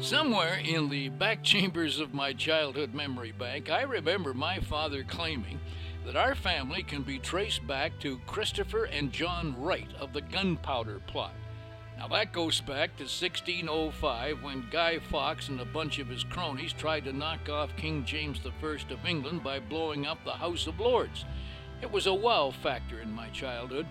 Somewhere in the back chambers of my childhood memory bank, I remember my father claiming that our family can be traced back to Christopher and John Wright of the gunpowder plot. Now that goes back to 1605 when Guy Fawkes and a bunch of his cronies tried to knock off King James I of England by blowing up the House of Lords. It was a wow factor in my childhood.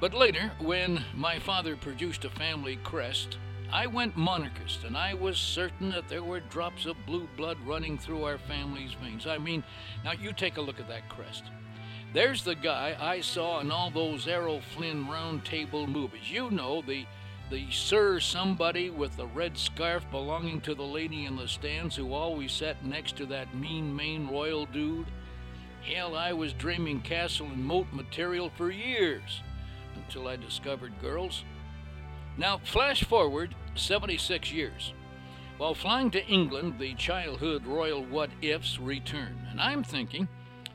But later, when my father produced a family crest, I went monarchist, and I was certain that there were drops of blue blood running through our family's veins. I mean, now you take a look at that crest. There's the guy I saw in all those Errol Flynn round table movies. You know, the Sir Somebody with the red scarf belonging to the lady in the stands who always sat next to that mean Maine royal dude. Hell, I was dreaming castle and moat material for years, until I discovered girls. Now, flash forward 76 years. While flying to England, the childhood royal what-ifs return, and I'm thinking,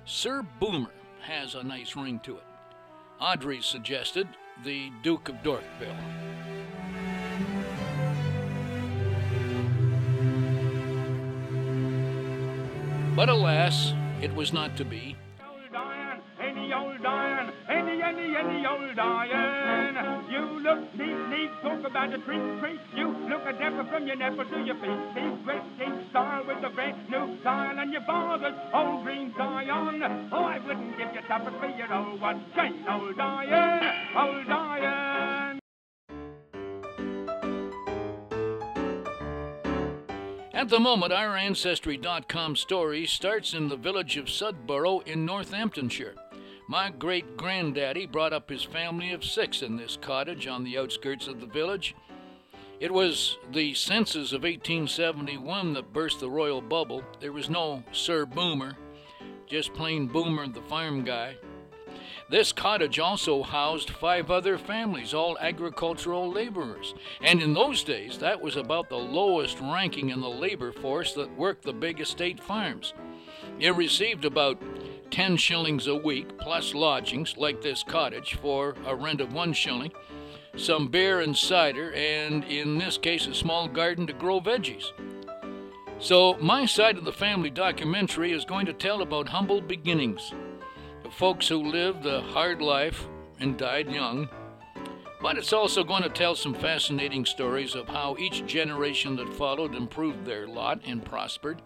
Sir Boomer has a nice ring to it. Audrey suggested the Duke of Dorkville. But alas, it was not to be. Any old iron, any old iron. You look neat, talk about the treat. You look a dapper from your nipple to your feet. These great king style with the brand new style and your father's old green Zion. Oh, I wouldn't give you supper for your old one. Chain old iron, old iron. At the moment, our Ancestry.com story starts in the village of Sudborough in Northamptonshire. My great-granddaddy brought up his family of 6 in this cottage on the outskirts of the village. It was the census of 1871 that burst the royal bubble. There was no Sir Boomer, just plain Boomer the farm guy. This cottage also housed 5 other families, all agricultural laborers. And in those days, that was about the lowest ranking in the labor force that worked the big estate farms. It received about 10 shillings a week, plus lodgings, like this cottage, for a rent of 1 shilling, some beer and cider, and in this case, a small garden to grow veggies. So my side of the family documentary is going to tell about humble beginnings, the folks who lived a hard life and died young. But it's also going to tell some fascinating stories of how each generation that followed improved their lot and prospered.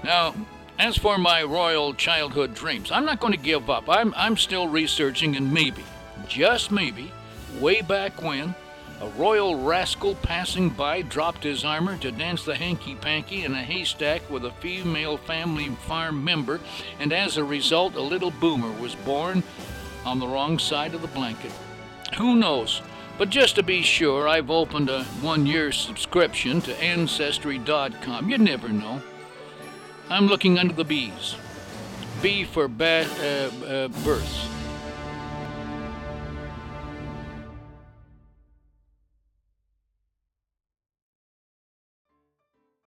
Now, as for my royal childhood dreams, I'm not going to give up. I'm still researching, and maybe, just maybe, way back when, a royal rascal passing by dropped his armor to dance the hanky-panky in a haystack with a female family farm member, and as a result, a little Boomer was born on the wrong side of the blanket. Who knows? But just to be sure, I've opened a 1-year subscription to Ancestry.com. You never know. I'm looking under the B's. B for births.